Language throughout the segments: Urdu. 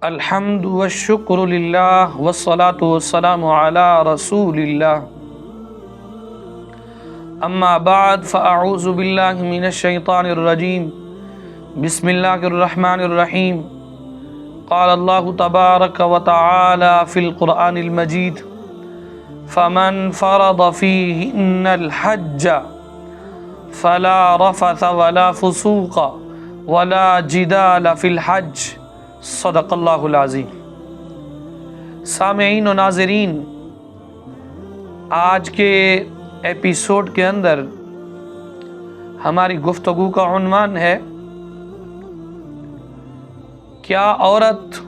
الحمد والشکر للہ والصلاة والسلام علی رسول اللہ اما بعد فاعوذ باللہ من الشیطان الرجیم بسم اللہ الرحمن الرحیم قال اللہ تبارک وتعالی فی القرآن المجید فمن فرض فیہن الحج فلا رفث ولا فسوق ولا جدال فی الحج صدق اللہ العظیم۔ سامعین و ناظرین، آج کے ایپیسوڈ کے اندر ہماری گفتگو کا عنوان ہے کیا عورت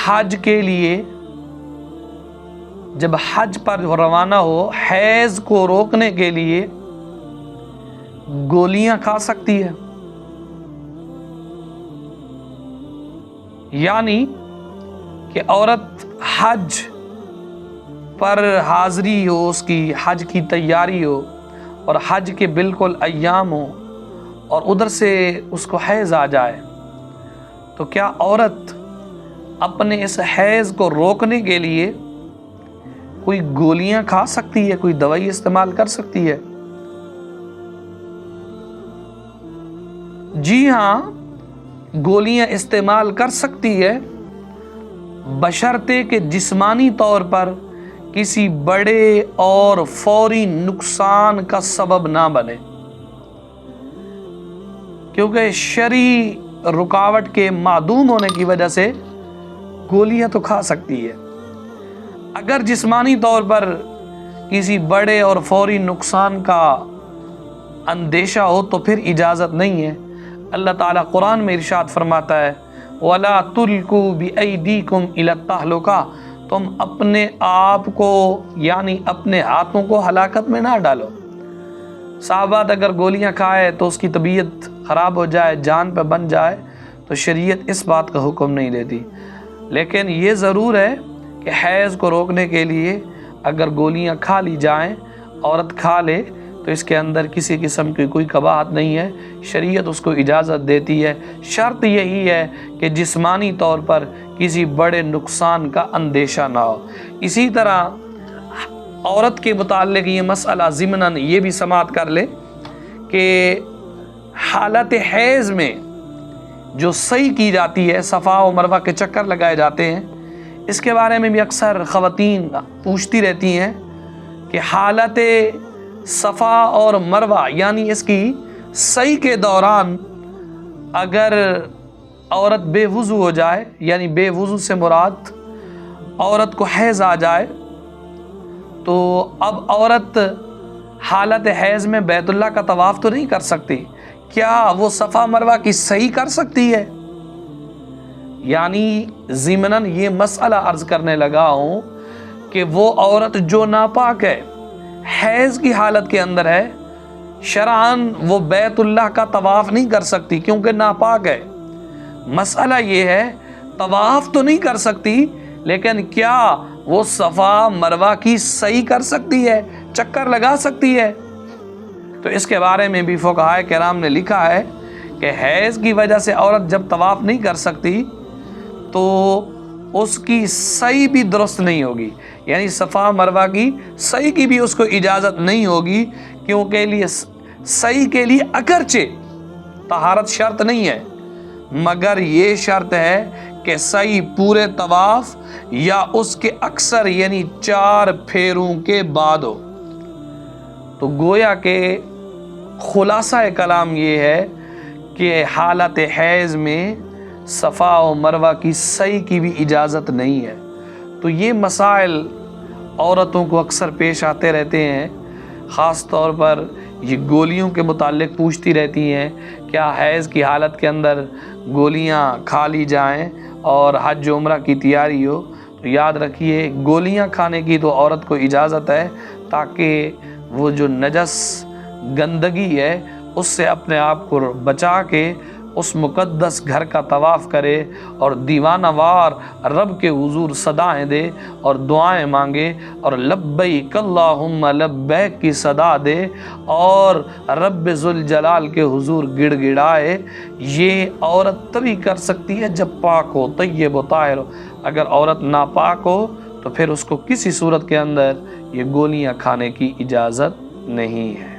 حج کے لیے جب حج پر روانہ ہو حیض کو روکنے کے لیے گولیاں کھا سکتی ہے؟ یعنی کہ عورت حج پر حاضری ہو، اس کی حج کی تیاری ہو اور حج کے بالکل ایام ہو اور ادھر سے اس کو حیض آ جائے تو کیا عورت اپنے اس حیض کو روکنے کے لیے کوئی گولیاں کھا سکتی ہے، کوئی دوائی استعمال کر سکتی ہے؟ جی ہاں، گولیاں استعمال کر سکتی ہے، بشرطے کہ جسمانی طور پر کسی بڑے اور فوری نقصان کا سبب نہ بنے، کیونکہ شرعی رکاوٹ کے معدوم ہونے کی وجہ سے گولیاں تو کھا سکتی ہے۔ اگر جسمانی طور پر کسی بڑے اور فوری نقصان کا اندیشہ ہو تو پھر اجازت نہیں ہے۔ اللہ تعالیٰ قرآن میں ارشاد فرماتا ہے وَلَا تُلْقُوا بِأَيْدِيكُمْ إِلَى التَّهْلُكَةِ، تم اپنے آپ کو یعنی اپنے ہاتھوں کو ہلاکت میں نہ ڈالو۔ صحابہ اگر گولیاں کھائے تو اس کی طبیعت خراب ہو جائے، جان پہ بن جائے تو شریعت اس بات کا حکم نہیں دیتی، لیکن یہ ضرور ہے کہ حیض کو روکنے کے لیے اگر گولیاں کھا لی جائیں، عورت کھا لے تو اس کے اندر کسی قسم کی کوئی قباحت نہیں ہے، شریعت اس کو اجازت دیتی ہے۔ شرط یہی ہے کہ جسمانی طور پر کسی بڑے نقصان کا اندیشہ نہ ہو۔ اسی طرح عورت کے متعلق یہ مسئلہ ضمناً یہ بھی سماعت کر لے کہ حالت حیض میں جو سعی کی جاتی ہے، صفا و مروہ کے چکر لگائے جاتے ہیں، اس کے بارے میں بھی اکثر خواتین پوچھتی رہتی ہیں کہ حالت صفا اور مروہ یعنی اس کی سعی کے دوران اگر عورت بے وضو ہو جائے، یعنی بے وضو سے مراد عورت کو حیض آ جائے، تو اب عورت حالت حیض میں بیت اللہ کا طواف تو نہیں کر سکتی، کیا وہ صفا مروہ کی سعی کر سکتی ہے؟ یعنی ضمناً یہ مسئلہ عرض کرنے لگا ہوں کہ وہ عورت جو ناپاک ہے، حیض کی حالت کے اندر ہے، شرعاً وہ بیت اللہ کا طواف نہیں کر سکتی کیونکہ ناپاک ہے۔ مسئلہ یہ ہے طواف تو نہیں کر سکتی، لیکن کیا وہ صفا مروہ کی سعی کر سکتی ہے، چکر لگا سکتی ہے؟ تو اس کے بارے میں بھی فقہائے کرام نے لکھا ہے کہ حیض کی وجہ سے عورت جب طواف نہیں کر سکتی تو اس کی سعی بھی درست نہیں ہوگی، یعنی صفا مروہ کی سعی کی بھی اس کو اجازت نہیں ہوگی، کیونکہ سعی کے لیے اگرچہ طہارت شرط نہیں ہے مگر یہ شرط ہے کہ سعی پورے طواف یا اس کے اکثر یعنی 4 پھیروں کے بعد ہو۔ تو گویا کہ خلاصہ کلام یہ ہے کہ حالت حیض میں صفا و مروہ کی سعی کی بھی اجازت نہیں ہے۔ تو یہ مسائل عورتوں کو اکثر پیش آتے رہتے ہیں، خاص طور پر یہ گولیوں کے متعلق پوچھتی رہتی ہیں کیا حیض کی حالت کے اندر گولیاں کھا لی جائیں اور حج عمرہ کی تیاری ہو؟ تو یاد رکھیے گولیاں کھانے کی تو عورت کو اجازت ہے تاکہ وہ جو نجس گندگی ہے اس سے اپنے آپ کو بچا کے اس مقدس گھر کا طواف کرے اور دیوانہ وار رب کے حضور صدائیں دے اور دعائیں مانگے اور لبیک اللہم لبیک کی صدا دے اور رب ذوالجلال کے حضور گڑ گڑائے، یہ عورت تبھی کر سکتی ہے جب پاک ہو، طیب و طاہر ہو۔ اگر عورت ناپاک ہو تو پھر اس کو کسی صورت کے اندر یہ گولیاں کھانے کی اجازت نہیں ہے۔